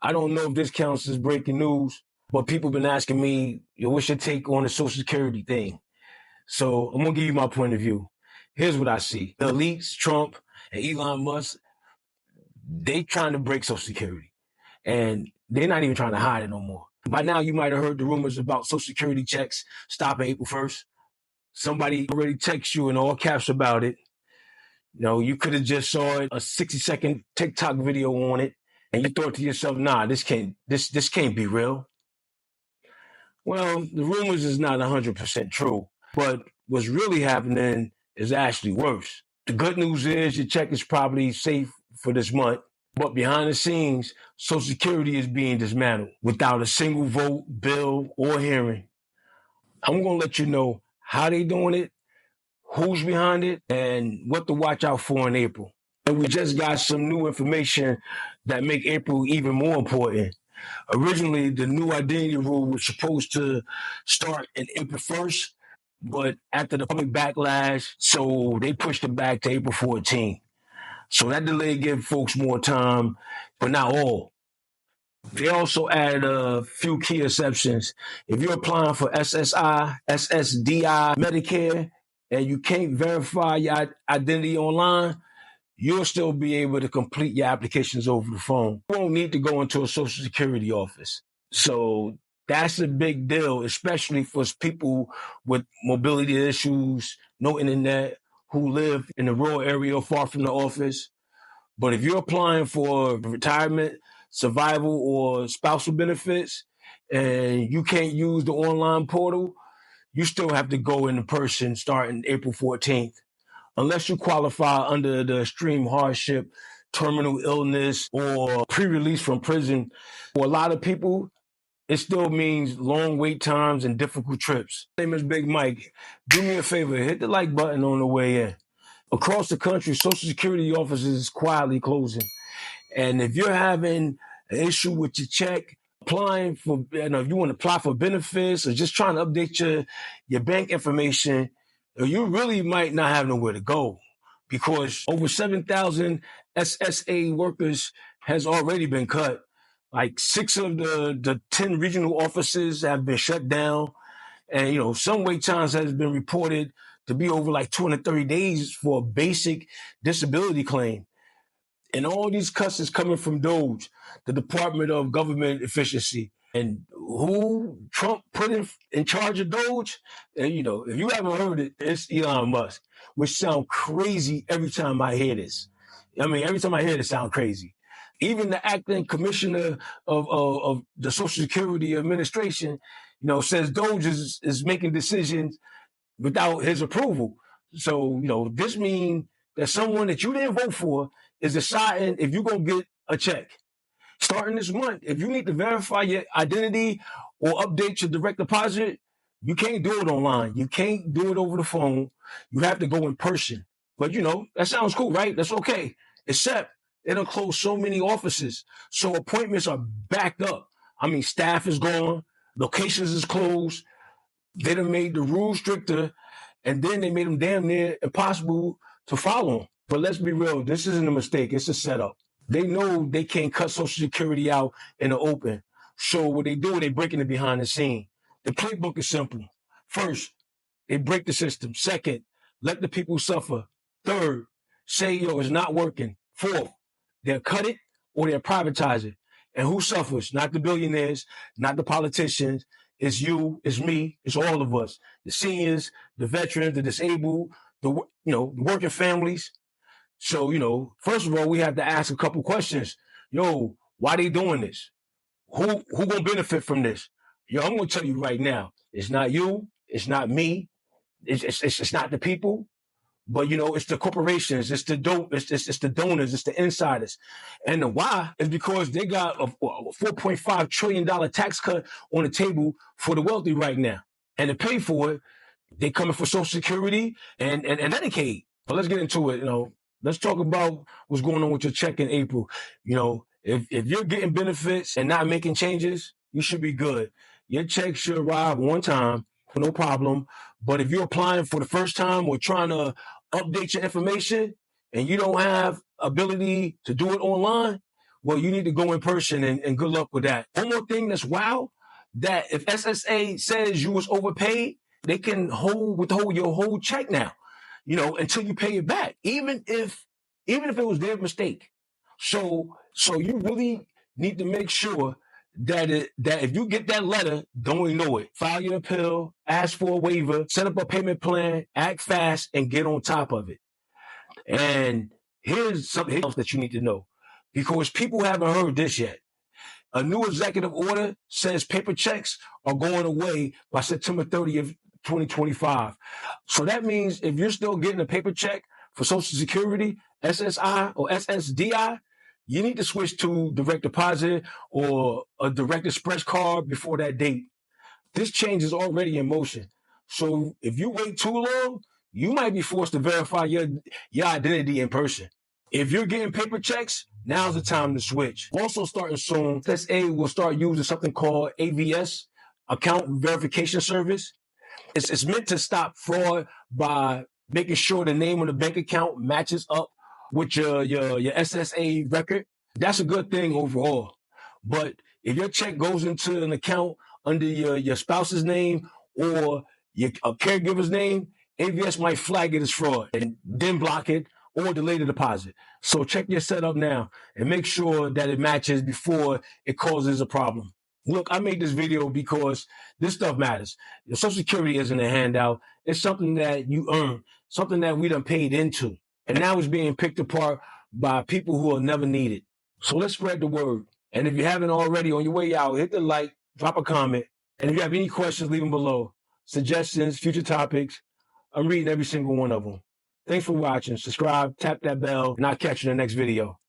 I don't know if this counts as breaking news, but people been asking me, what's your take on the Social Security thing? So I'm going to give you my point of view. Here's what I see. The elites, Trump and Elon Musk, they trying to break Social Security. And they're not even trying to hide it no more. By now, you might have heard the rumors about Social Security checks stopping April 1st. Somebody already texted you in all caps about it. You could have just saw it, a 60-second TikTok video on it, and you thought to yourself, nah, this can't be real. Well, the rumors is not 100% true, but what's really happening is actually worse. The good news is your check is probably safe for this month, but behind the scenes, Social Security is being dismantled without a single vote, bill, or hearing. I'm going to let you know how they doing it, who's behind it, and what to watch out for in April. And we just got some new information that make April even more important. Originally, the new identity rule was supposed to start in April 1st, but after the public backlash, so they pushed it back to April 14th. So that delay gave folks more time, but not all. They also added a few key exceptions. If you're applying for SSI, SSDI, Medicare, and you can't verify your identity online, you'll still be able to complete your applications over the phone. You won't need to go into a Social Security office. So that's a big deal, especially for people with mobility issues, no internet, who live in a rural area far from the office. But if you're applying for retirement, survival, or spousal benefits, and you can't use the online portal, you still have to go in person starting April 14th. Unless you qualify under the extreme hardship, terminal illness, or pre-release from prison. For a lot of people, it still means long wait times and difficult trips. My name is Big Mike. Do me a favor, hit the like button on the way in. Across the country, Social Security offices is quietly closing. And if you're having an issue with your check, applying for, if you want to apply for benefits or just trying to update your bank information, you really might not have nowhere to go because over 7,000 SSA workers has already been cut. Like 6 of the 10 regional offices have been shut down. And, some wait times has been reported to be over like 230 days for a basic disability claim. And all these cuts is coming from DOGE, the Department of Government Efficiency. And who Trump put in charge of DOGE? And, if you haven't heard it, it's Elon Musk, which sounds crazy every time I hear this. Every time I hear it, it sounds crazy. Even the acting commissioner of the Social Security Administration, says DOGE is making decisions without his approval. So, this means that someone that you didn't vote for is deciding if you're going to get a check. Starting this month, if you need to verify your identity or update your direct deposit, you can't do it online. You can't do it over the phone. You have to go in person. But, that sounds cool, right? That's okay. Except it'll close so many offices. So appointments are backed up. Staff is gone. Locations is closed. They done made the rules stricter, and then they made them damn near impossible to follow. But let's be real, this isn't a mistake. It's a setup. They know they can't cut Social Security out in the open. So what they do, they breaking it behind the scene. The playbook is simple. First, they break the system. Second, let the people suffer. Third, say, it's not working. Fourth, they'll cut it or they'll privatize it. And who suffers? Not the billionaires, not the politicians. It's you, it's me, it's all of us. The seniors, the veterans, the disabled, the working families. So, first of all, we have to ask a couple questions. Why they doing this? Who gonna benefit from this? I'm gonna tell you right now, it's not you, it's not me, it's not the people, but it's the corporations, it's the the donors, it's the insiders. And the why is because they got a $4.5 trillion tax cut on the table for the wealthy right now. And to pay for it, they coming for Social Security and Medicaid. But let's get into it, Let's talk about what's going on with your check in April. If you're getting benefits and not making changes, you should be good. Your check should arrive on time, no problem. But if you're applying for the first time or trying to update your information and you don't have ability to do it online, well, you need to go in person and good luck with that. One more thing that's wild, that if SSA says you was overpaid, they can withhold your whole check now, until you pay it back, even if it was their mistake. So you really need to make sure that if you get that letter, don't ignore it. File your appeal, ask for a waiver, set up a payment plan, act fast, and get on top of it. And here's something else that you need to know, because people haven't heard this yet. A new executive order says paper checks are going away by September 30th, 2025. So that means if you're still getting a paper check for Social Security, SSI, or SSDI, you need to switch to direct deposit or a direct express card before that date. This change is already in motion. So if you wait too long, you might be forced to verify your identity in person. If you're getting paper checks, now's the time to switch. Also starting soon, SSA will start using something called AVS, Account Verification Service. It's meant to stop fraud by making sure the name of the bank account matches up with your SSA record. That's a good thing overall. But if your check goes into an account under your spouse's name or a caregiver's name, AVS might flag it as fraud and then block it or delay the deposit. So check your setup now and make sure that it matches before it causes a problem. Look, I made this video because this stuff matters. Your Social Security isn't a handout. It's something that you earn, something that we done paid into. And now it's being picked apart by people who will never need it. So let's spread the word. And if you haven't already, on your way out, hit the like, drop a comment. And if you have any questions, leave them below. Suggestions, future topics, I'm reading every single one of them. Thanks for watching. Subscribe, tap that bell, and I'll catch you in the next video.